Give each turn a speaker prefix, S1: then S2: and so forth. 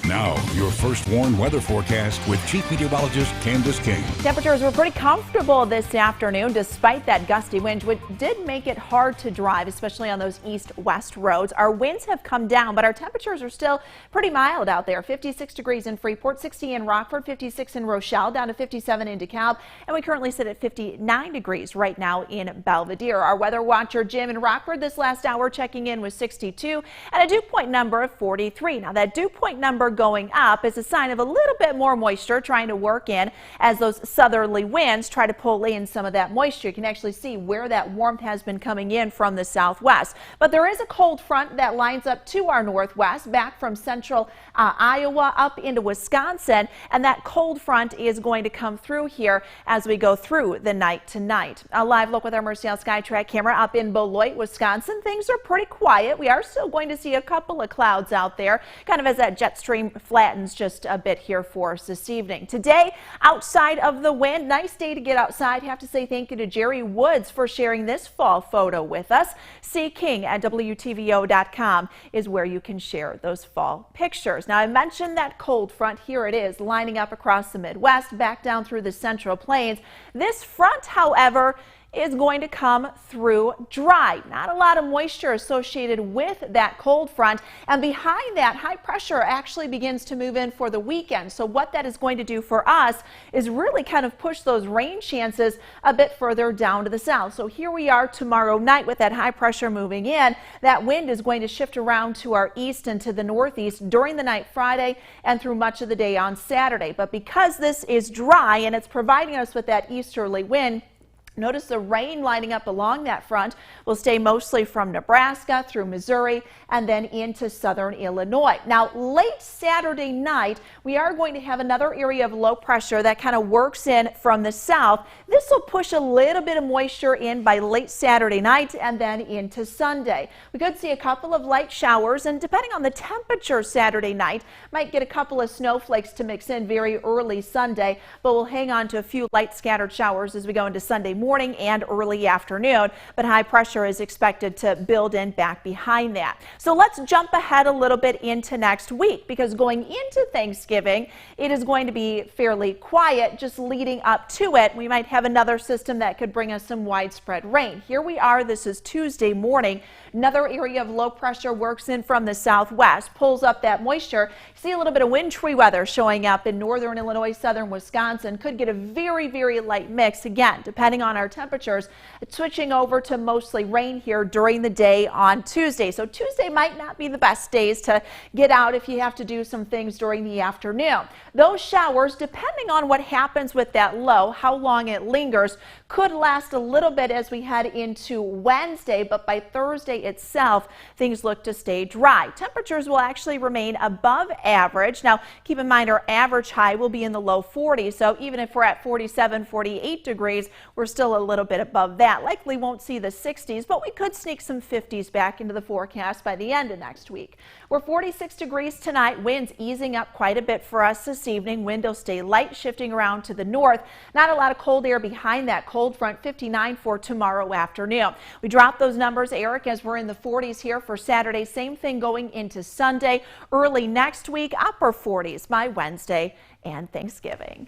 S1: Now, your first warned weather forecast with Chief Meteorologist Candace King.
S2: Temperatures were pretty comfortable this afternoon despite that gusty wind, which did make it hard to drive, especially on those east-west roads. Our winds have come down, but our temperatures are still pretty mild out there. 56 degrees in Freeport, 60 in Rockford, 56 in Rochelle, down to 57 in DeKalb, and we currently sit at 59 degrees right now in Belvedere. Our weather watcher Jim in Rockford this last hour checking in with 62 and a dew point number of 43. Now that dew point number going up is a sign of a little bit more moisture trying to work in as those southerly winds try to pull in some of that moisture. You can actually see where that warmth has been coming in from the southwest. But there is a cold front that lines up to our northwest back from central Iowa up into Wisconsin, and that cold front is going to come through here as we go through the night tonight. A live look with our Mercial SkyTrack camera up in Beloit, Wisconsin. Things are pretty quiet. We are still going to see a couple of clouds out there, kind of as that jet stream flattens just a bit here for us this evening. Today, outside of the wind, nice day to get outside. Have to say thank you to Jerry Woods for sharing this fall photo with us. C. King at WTVO.com is where you can share those fall pictures. Now, I mentioned that cold front. Here it is, lining up across the Midwest, back down through the Central Plains. This front, however, is going to come through dry. Not a lot of moisture associated with that cold front, and behind that, high pressure actually begins to move in for the weekend. So what that is going to do for us is really kind of push those rain chances a bit further down to the south. So here we are tomorrow night with that high pressure moving in. That wind is going to shift around to our east and to the northeast during the night Friday and through much of the day on Saturday. But because this is dry and it's providing us with that easterly wind, notice the rain lining up along that front will stay mostly from Nebraska through Missouri and then into southern Illinois. Now, late Saturday night, we are going to have another area of low pressure that kind of works in from the south. This will push a little bit of moisture in by late Saturday night and then into Sunday. We could see a couple of light showers, and depending on the temperature Saturday night, might get a couple of snowflakes to mix in very early Sunday, but we'll hang on to a few light scattered showers as we go into Sunday morning and early afternoon, but high pressure is expected to build in back behind that. So let's jump ahead a little bit into next week, because going into Thanksgiving, it is going to be fairly quiet. Just leading up to it, we might have another system that could bring us some widespread rain. Here we are. This is Tuesday morning. Another area of low pressure works in from the southwest, pulls up that moisture. See a little bit of wintry weather showing up in northern Illinois, southern Wisconsin. Could get a very, very light mix again, depending on our temperatures, switching over to mostly rain here during the day on Tuesday. So Tuesday might not be the best days to get out if you have to do some things during the afternoon. Those showers, depending on what happens with that low, how long it lingers, could last a little bit as we head into Wednesday, but by Thursday itself, things look to stay dry. Temperatures will actually remain above average. Now, keep in mind our average high will be in the low 40s, so even if we're at 47, 48 degrees, we're still a little bit above that. Likely won't see the 60s, but we could sneak some 50s back into the forecast by the end of next week. We're 46 degrees tonight. Winds easing up quite a bit for us this evening. Wind will stay light, shifting around to the north. Not a lot of cold air behind that cold front. 59 for tomorrow afternoon. We drop those numbers, Eric, as we're in the 40s here for Saturday. Same thing going into Sunday. Early next week, upper 40s by Wednesday and Thanksgiving.